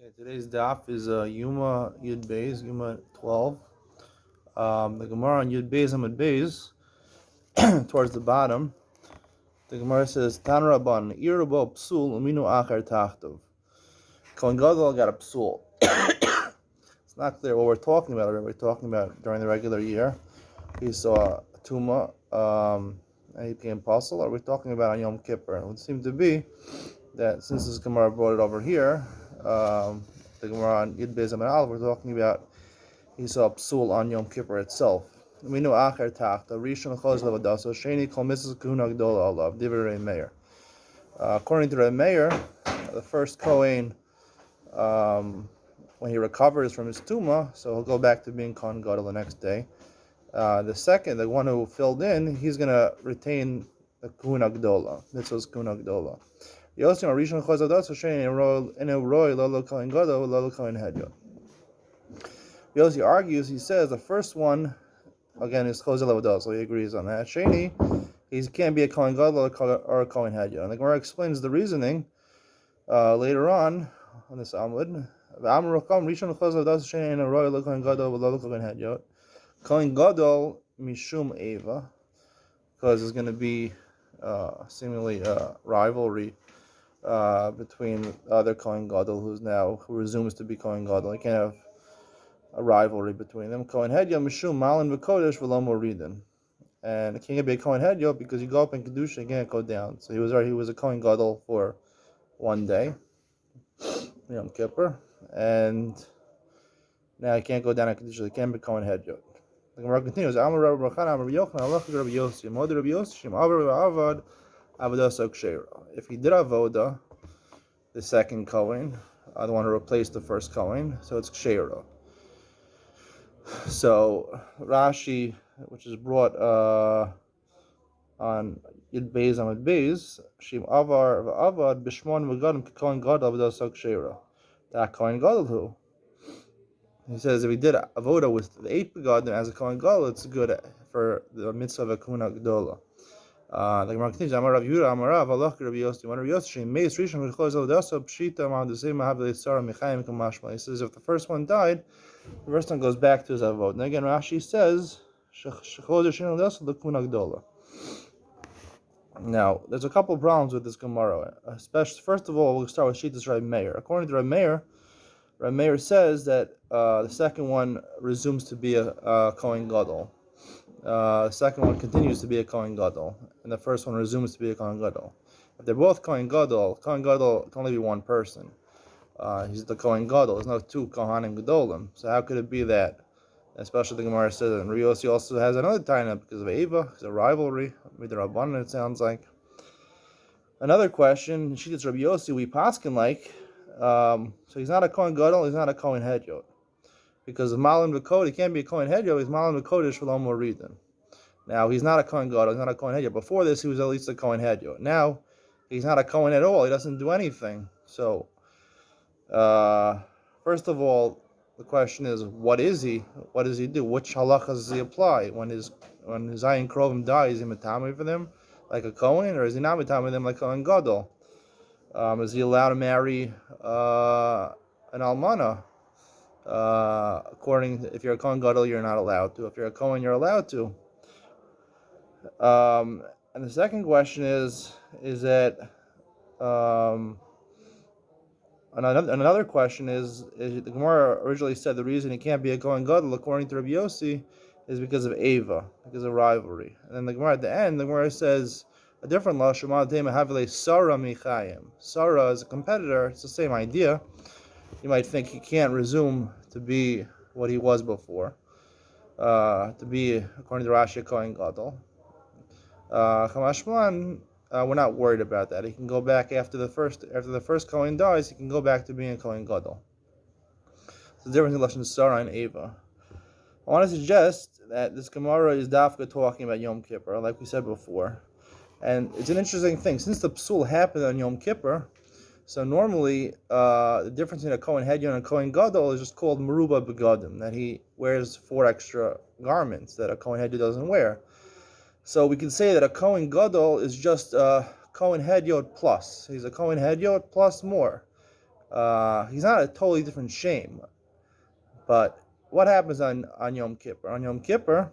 Okay, today's daf is Yoma Yud Beis, Yoma 12. The Gemara on Yud Beis Amud Beis, towards the bottom, the Gemara says, Tan Rabban, Irabo Psul, Uminu Achar Tachtov. Kohen Gadol got a Psul. It's not clear what we're talking about. We're talking about during the regular year. He saw a Tuma, and he became apostle, or we're talking about on Yom Kippur. It would seem to be that since this Gemara brought it over here, the Gemara on Yud Beis Amud Aleph, we're talking about he saw psul on Yom Kippur itself. We know Acher Tach, the Rishon Chos Levadaso, Sheni Kol Mrs. Kahuna Gdola Allah, Divrei Meir. According to Reb Meir, the first Kohen, when he recovers from his tuma, so he'll go back to being Kohen Gadol the next day. The second, the one who filled in, he's going to retain the Kahuna Gdola. This was Kahuna Gdola. Yosim Rishon Chos Levadaso, Sheni Eno Roy Lolo Kohen Gadol, Lolo Kohen Hedyon. Yossi argues, he says the first one, again, is Chosel Avodah, so he agrees on that. Sheni, he can't be a Kohen Gadol or a Kohen Hedyon. And the Gemara explains the reasoning later on this Amud. Kohen Gadol Mishum Eva, because there's going to be seemingly a rivalry between the other Kohen Gadol who resumes to be Kohen Gadol. He can't have a rivalry between them. Kohen Hedyon Mishum Malin V'Kodesh V'Lo Moridin, and it can't be a Kohen Hedyon because you go up in Kedusha, you can't go down. So he was a Kohen Gadol for one day, Yom Kippur, and now he can't go down in Kedusha. He can't be Kohen Hedyon. The Gemara continues. Amar Rabbi Bachana, Rabbi Yochanan, Allah Rabbi Yossi, Mod Rabbi Yossi, Shem Avar Avad, Avodah Kshera. If he did avoda, the second Kohen, the one who replaced the first Kohen, so it's Kshera. So Rashi, which is brought on Yud Beis Amud Beis, Shim Avar V'Avad B'Shmon V'Gadim Kohen Gadol Avodah Kshera. That Kohen Gadol who he says if he did avoda with the 8 begadim as a Kohen Gadol, it's good for the mitzvah of a Kahuna Gdola. The Gemara continues. Amar Rav Yehuda, Amar Rav Allah Rabbi Yossi, Amar Rabbi Yossi, Shem Meis Rishon V'Chol Zoldaso Pshita Ma'ad Zeh Mahav Sarah Mechayim Kamashma. He says if the first one died, the first one goes back to his avod. And again, Rashi says, now, there's a couple of problems with this Gemara. Especially, first of all, we'll start with Shittas Reb Meir. According to Reb Meir says that the second one resumes to be a Kohen Gadol. The second one continues to be a Kohen Gadol, and the first one resumes to be a Kohen Gadol. If they're both Kohen Gadol can only be one person. He's the Kohen Gadol. There's no two Kohanim Gadolim. So how could it be that? Especially the Gemara says that. And Riosi also has another tie because of Eva. It's a rivalry with the Rabbanan, it sounds like. Another question, Shittas Rabbi Yossi, we paskin like. So he's not a Kohen Gadol, he's not a Kohen Hedyon. Because of Malin V'Kodesh, he can't be a Kohen Hedyon, he's Malin V'Kodesh V'Lo Moridin. Now, he's not a Kohen Gadol, he's not a Kohen Hedyon. Before this, he was at least a Kohen Hedyon. Now, he's not a Kohen at all, he doesn't do anything. So, first of all, the question is, what is he? What does he do? Which halachas does he apply? When his Ayin Krovim dies, is he matami for them like a Kohen, or is he not matami for them like Kohen Gadol? Is he allowed to marry an almana? If you're a Kohen Gadol, you're not allowed to. If you're a Kohen, you're allowed to. And the second question is that another question is the Gemara originally said the reason he can't be a Kohen Gadol, according to Rabbi Yossi, is because of Eva, because of rivalry. And then the Gemara at the end, the Gemara says a different law, Shema Tema Havile Sarah Michayim. Sarah is a competitor, it's the same idea. You might think he can't resume to be what he was before, to be, according to Rashi, a Kohen Gadol. Chamashman, we're not worried about that. He can go back after the first Kohen dies. He can go back to being a Kohen Gadol. So the difference in Lashon Sarah and Eva. I want to suggest that this Gemara is dafka talking about Yom Kippur, like we said before, and it's an interesting thing. Since the psul happened on Yom Kippur, so normally the difference in a Kohen Hedyon and a Kohen Gadol is just called Meruba Begadim, that he wears 4 extra garments that a Kohen Hedyon doesn't wear. So we can say that a Kohen Gadol is just a Kohen Hedyon plus. He's a Kohen Hedyon plus more. He's not a totally different shame. But what happens on Yom Kippur? On Yom Kippur,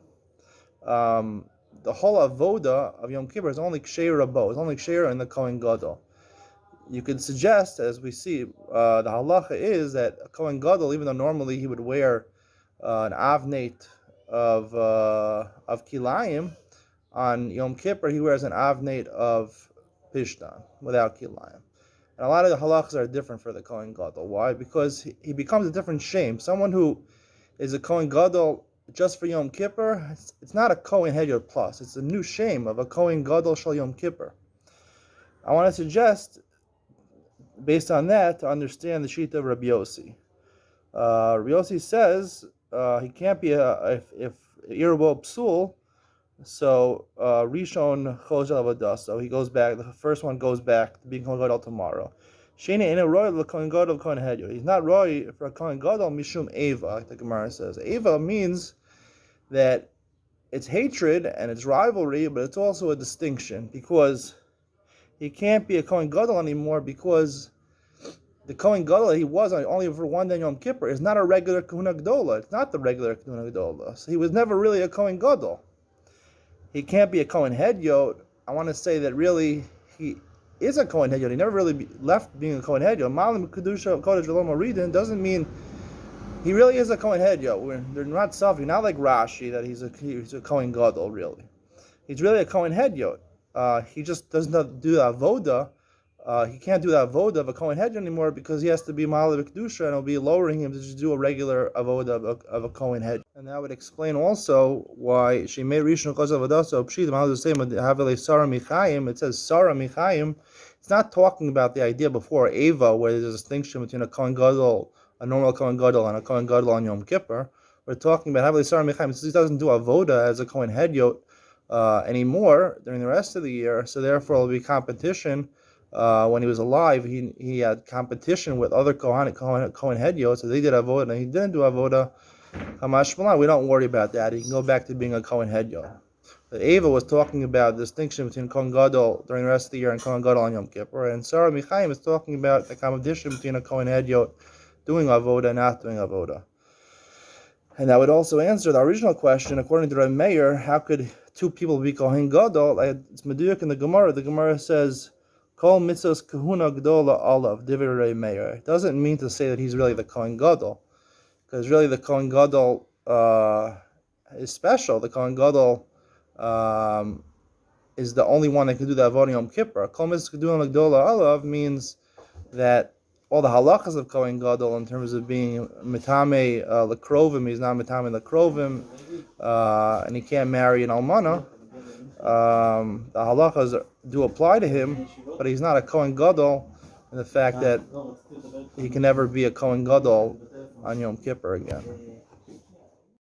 the whole avoda of Yom Kippur is only ksheir rabo. It's only ksheir in the Kohen Gadol. You could suggest, as we see, the halacha is that a Kohen Gadol, even though normally he would wear an avnate of kilayim, on Yom Kippur he wears an avnate of pishtan without kilayim. And a lot of the halachas are different for the Kohen Gadol. Why? Because he becomes a different shame. Someone who is a Kohen Gadol just for Yom Kippur, it's not a Kohen Hedyot plus. It's a new shame of a Kohen Gadol Shal Yom Kippur. I want to suggest, based on that, to understand the Shita of Rabbi Yossi. Rabbi Yossi says he can't be if Irbo Psul, so Rishon Choj Avodah. So he goes back. The first one goes back to being Kohen Gadol tomorrow. Sheni ina roy l'Kohen Gadol Kohen Hedyot. He's not roy for a Kohen Gadol mishum eva, like the Gemara says. Eva means that it's hatred and it's rivalry, but it's also a distinction, because he can't be a Kohen Gadol anymore, because the Kohen Gadol he was only for one day Yom Kippur is not a regular Kahuna Gdola. It's not the regular Kahuna Gdola. So he was never really a Kohen Gadol. He can't be a Kohen Hedyot. I want to say that really he is a Kohen Hedyot. He never really left being a Kohen Hedyot. Malim Kedusha Kodesh V'lo Moridin doesn't mean he really is a Kohen Hedyot. They're not suffering. Not like Rashi that he's a Kohen Gadol. Really, he's really a Kohen Hedyot. He just doesn't do the avoda. He can't do the avoda of a Kohen Hedyot anymore, because he has to be Malim Kedusha, and it'll be lowering him to just do a regular avoda of a Kohen Hedyot. And that would explain also why she made Rishon Chos Avodah. So Pshit, how does it say Havele Sarah Michayim? It says Sarah Michayim. It's not talking about the idea before Eva, where there's a distinction between a Kohen Gadol, a normal Kohen Gadol, and a Kohen Gadol on Yom Kippur. We're talking about Havele Sarah Michayim. He doesn't do avoda as a Kohen Hedyot anymore during the rest of the year. So therefore, it'll be competition. When he was alive, he had competition with other Kohen Hedyot. So they did avoda, and he didn't do avoda. We don't worry about that. He can go back to being a Kohen Hedyot. But Eva was talking about the distinction between Kohen Gadol during the rest of the year and Kohen Gadol on Yom Kippur. And Sarah Michayim is talking about the competition between a Kohen Hedyot doing avoda and not doing avoda. And that would also answer the original question. According to Reb Meir, how could two people be Kohen Gadol? It's Meduyuk in the Gemara. The Gemara says, Kol mitzvos kahuna gdola olav, divrei Reb Meir. It doesn't mean to say that he's really the Kohen Gadol, because really the Kohen Gadol is special. The Kohen Gadol is the only one that can do the avodah Yom Kippur. Kol mitzvos kahuna gdola olav means that all the halachas of Kohen Gadol, in terms of being mitame lekrovim, he's not mitame lekrovim, and he can't marry an almana. The halachas do apply to him, but he's not a Kohen Gadol in the fact that he can never be a Kohen Gadol on Yom Kippur again.